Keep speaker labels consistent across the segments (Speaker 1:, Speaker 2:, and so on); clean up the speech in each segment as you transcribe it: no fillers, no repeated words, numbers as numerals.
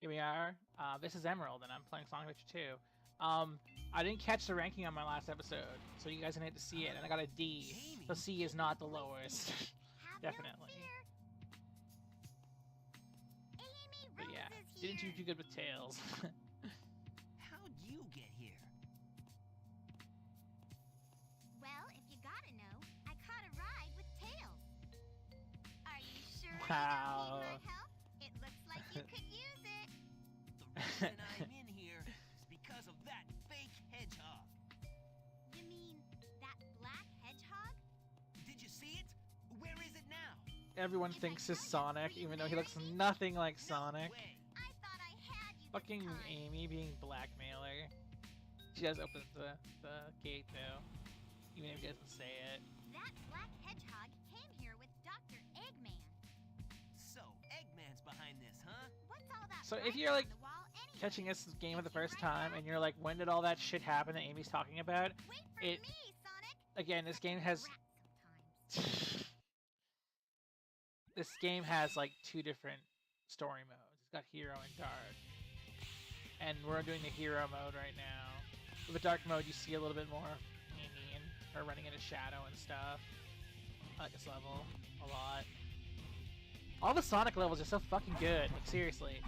Speaker 1: Here we are. This is Emerald, and I'm playing Sonic Adventure 2. I didn't catch the ranking on my last episode, so you guys didn't get to see it, and I got a D. So C is not the lowest. Definitely. But yeah, didn't do too good with Tails.
Speaker 2: How'd you get here?
Speaker 3: Well, if you gotta know, I caught a ride with Tails. Are you sure
Speaker 1: Wow.
Speaker 3: you don't need my help? It looks like you could use it.
Speaker 2: The reason I'm in here is because of that fake hedgehog.
Speaker 3: You mean that black hedgehog?
Speaker 2: Did you see it? Where is it now?
Speaker 1: Everyone thinks it's Sonic, even though he looks nothing like Sonic.
Speaker 2: No way.
Speaker 3: I thought I had you
Speaker 1: Fucking
Speaker 3: this time.
Speaker 1: Amy being blackmailer. She does open the gate though, even if he doesn't say it.
Speaker 3: That black hedgehog came here with Dr. Eggman.
Speaker 2: So, Eggman's behind this, huh?
Speaker 3: What's all that
Speaker 1: So if
Speaker 3: writing
Speaker 1: you're, like,
Speaker 3: on the wall anyway?
Speaker 1: Catching this game for the first time, and you're like, when did all that shit happen that Amy's talking about?
Speaker 3: Wait for
Speaker 1: it-
Speaker 3: me, Sonic.
Speaker 1: Again, this game has
Speaker 3: Rat sometimes.
Speaker 1: this game has like two different story modes. It's got Hero and Dark, and we're doing the Hero mode right now. With the Dark mode, you see a little bit more of Amy and her running into shadow and stuff. I like this level a lot. All the Sonic levels are so fucking good. Like seriously,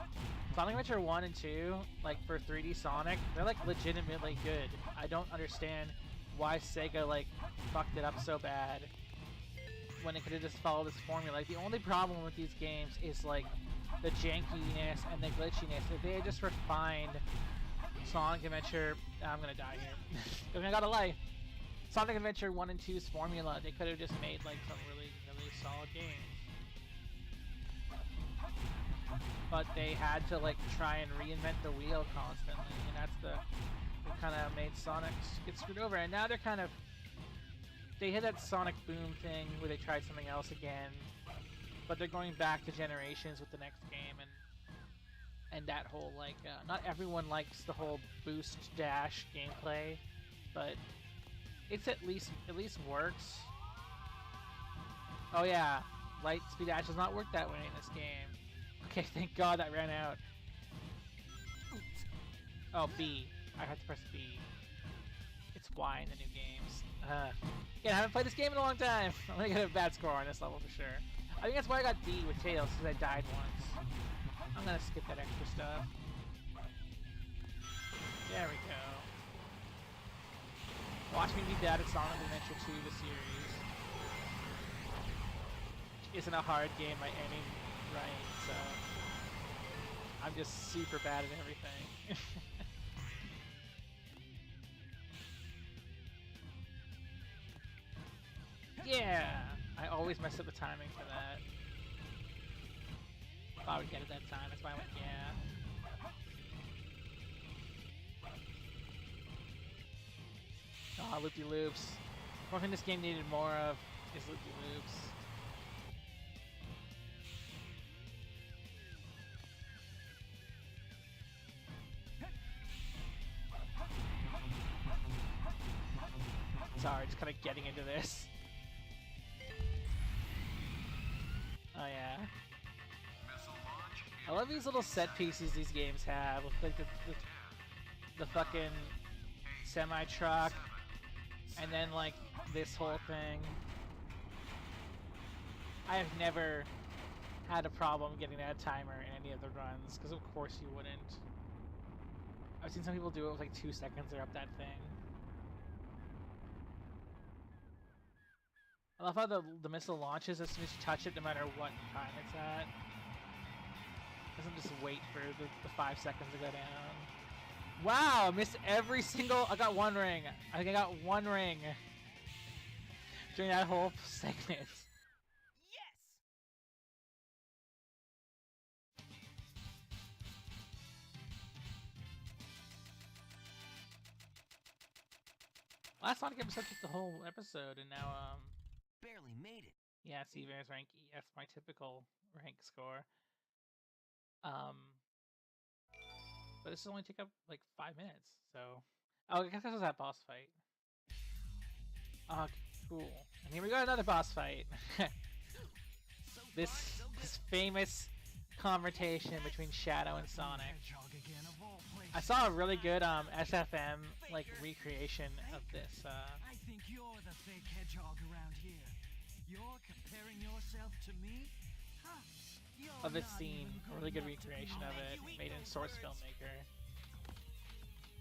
Speaker 1: Sonic Adventure 1 and 2, like for 3D Sonic, they're like legitimately good. I don't understand why Sega like fucked it up so bad when it could have just followed this formula. Like the only problem with these games is like the jankiness and the glitchiness. If they had just refined Sonic Adventure, I'm gonna die here. Because I got a life. Sonic Adventure 1 and 2's formula, they could have just made like some really, really solid games. But they had to like try and reinvent the wheel constantly, and that's what kind of made Sonic get screwed over. And now they're kind of, they hit that Sonic Boom thing where they tried something else again, but they're going back to Generations with the next game, and that whole like not everyone likes the whole boost dash gameplay, but it's at least works. Oh yeah, light speed dash does not work that way in this game. Okay, thank God that ran out. Oh, B. I have to press B. It's Y in the new games. Yeah, I haven't played this game in a long time. I'm gonna get a bad score on this level for sure. I think that's why I got D with Tails, because I died once. I'm gonna skip that extra stuff. There we go. Watch me be bad at Sonic Adventure 2, the series. Which isn't a hard game by any right, so I'm just super bad at everything. Yeah! I always mess up the timing for that. Thought I would get it that time, that's why I went yeah. Ah, loopy loops. One thing this game needed more of is loopy loops. Sorry, just kind of getting into this. Oh yeah. I love these little set pieces these games have, with like the fucking semi-truck, and then like this whole thing. I have never had a problem getting that timer in any of the runs, because of course you wouldn't. I've seen some people do it with like 2 seconds they're up that thing. I love how the missile launches as soon as you touch it, no matter what time it's at. It doesn't just wait for the 5 seconds to go down. Wow, I missed every single... I got one ring. I think I got one ring during that whole segment.
Speaker 2: Yes!
Speaker 1: Last Sonic episode took the whole episode, and now,
Speaker 2: Barely made it.
Speaker 1: yeah, see, there's rank E. That's my typical rank score. But this will only take up like 5 minutes, so... Oh, I guess this was that boss fight. Oh, cool. And here we got another boss fight.
Speaker 2: So
Speaker 1: this
Speaker 2: far, so good.
Speaker 1: this famous confrontation between Shadow and Sonic.
Speaker 2: Hedgehog again, of all places.
Speaker 1: I saw a really good SFM like recreation of this.
Speaker 2: I think you're the fake hedgehog around here. You're comparing yourself to me? Huh. You're
Speaker 1: Of this
Speaker 2: not
Speaker 1: scene,
Speaker 2: even
Speaker 1: a really good
Speaker 2: enough to be
Speaker 1: recreation of it, made in Source Filmmaker.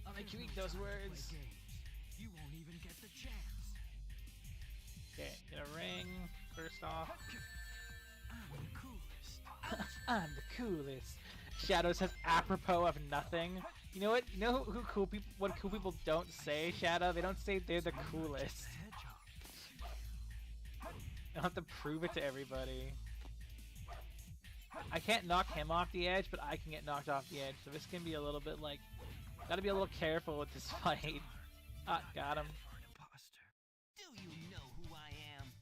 Speaker 1: I'll make you eat those words.
Speaker 2: You won't even get the chance.
Speaker 1: Okay, get a ring first off.
Speaker 2: I'm the coolest.
Speaker 1: I'm the coolest. Shadow says apropos of nothing. You know what? You know who cool people? What cool people don't say? Shadow. They don't say they're the coolest. They don't have to prove it to everybody. I can't knock him off the edge, but I can get knocked off the edge. So this can be a little bit like, gotta be a little careful with this fight. Ah, got him.
Speaker 2: Do you know who I am?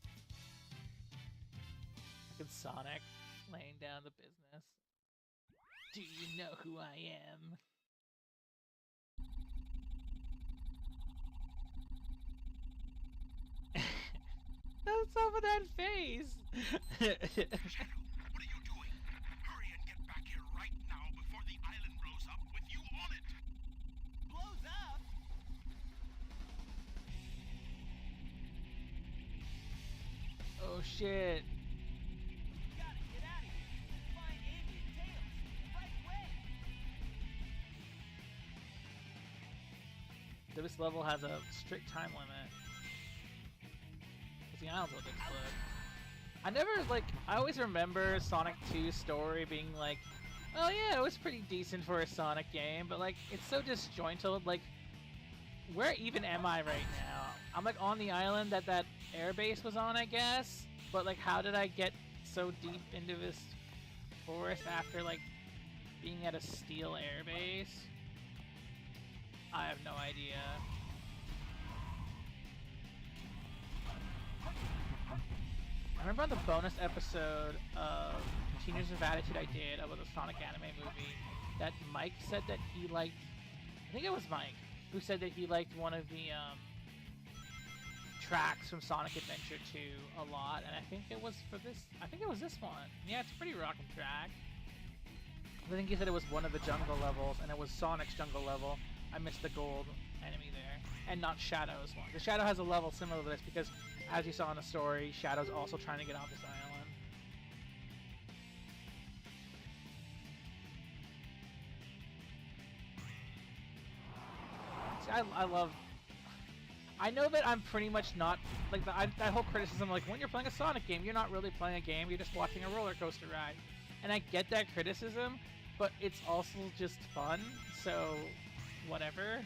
Speaker 1: Fucking Sonic laying down the business. Do you know who I am? What's up with that face?
Speaker 4: Shadow, what are you doing? Hurry and get back here right now before the island blows up with you on it!
Speaker 2: Blows up?
Speaker 1: Oh shit.
Speaker 2: Gotta get out of here. Find Amy and Tails. Right away.
Speaker 1: This level has a strict time limit. The islands will explode. I never I always remember Sonic 2's story being like, oh yeah, it was pretty decent for a Sonic game, but like it's so disjointed. Like, where even am I right now? I'm like on the island that that airbase was on, I guess. But like, how did I get so deep into this forest after like being at a steel airbase? I have no idea. I remember on the bonus episode of Teenagers of Attitude I did about the Sonic anime movie that Mike said that he liked, I think it was Mike, who said that he liked one of the tracks from Sonic Adventure 2 a lot, and I think it was for this, I think it was this one. Yeah, it's a pretty rockin' track. I think he said it was one of the jungle levels, and it was Sonic's jungle level. I missed the gold enemy there, and not Shadow's one. The Shadow has a level similar to this because, as you saw in the story, Shadow's also trying to get off this island. See, I love... I know that I'm pretty much not... Like, that whole criticism, like, when you're playing a Sonic game, you're not really playing a game, you're just watching a roller coaster ride. And I get that criticism, but it's also just fun, so... whatever.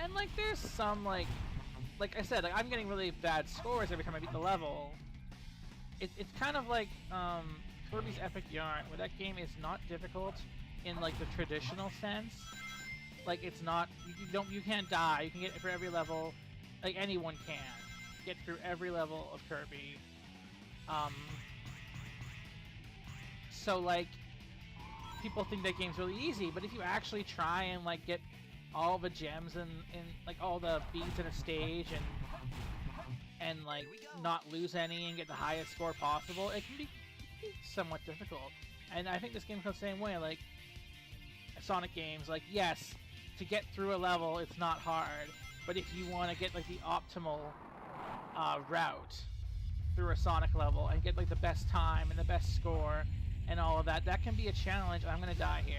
Speaker 1: And like there's some like I said, like I'm getting really bad scores every time I beat the level. It's kind of like Kirby's Epic Yarn, where that game is not difficult in like the traditional sense. Like it's not, you can't die, you can get it for every level, like anyone can get through every level of Kirby. So like people think that game's really easy, but if you actually try and like get all the gems and like all the beads in a stage and like not lose any and get the highest score possible, it can be somewhat difficult. And I think this game goes the same way. Like Sonic games, like yes, to get through a level it's not hard, but if you want to get like the optimal route through a Sonic level and get like the best time and the best score and all of that, that can be a challenge. I'm gonna die here.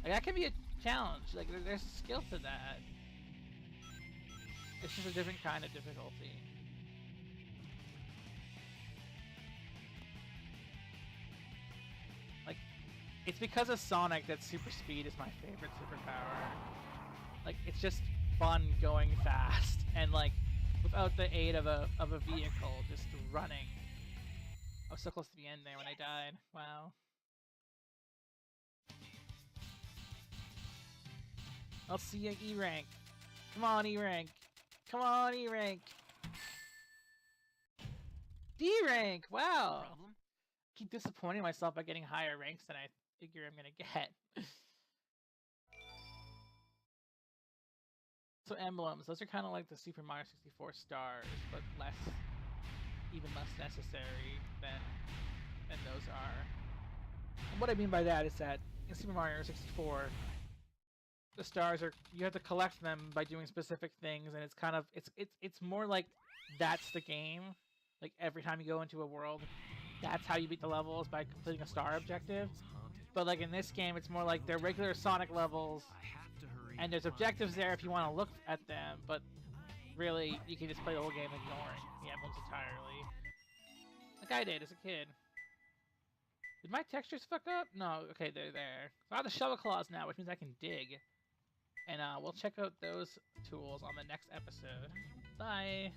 Speaker 1: Like, that can be a challenge. Like there's a skill to that. It's just a different kind of difficulty. Like, it's because of Sonic that super speed is my favorite superpower. Like, it's just fun going fast and like without the aid of a vehicle, just running. I was so close to the end there when I died. Wow. I'll see you E-Rank. Come on, E-Rank. Come on, E-Rank. D-Rank! Wow!
Speaker 2: Problem?
Speaker 1: Keep disappointing myself by getting higher ranks than I figure I'm gonna get. So emblems, those are kind of like the Super Mario 64 stars, but even less necessary than those are. And what I mean by that is that in Super Mario 64, the stars are, you have to collect them by doing specific things, and it's kind of it's more like that's the game. Like every time you go into a world, that's how you beat the levels, by completing a star objective. But like in this game, it's more like they're regular Sonic levels, and there's objectives there if you want to look at them, but really you can just play the whole game ignoring the emblems entirely. Like I did as a kid. Did my textures fuck up? No, okay, they're there. So I have the shovel claws now, which means I can dig. And we'll check out those tools on the next episode. Bye!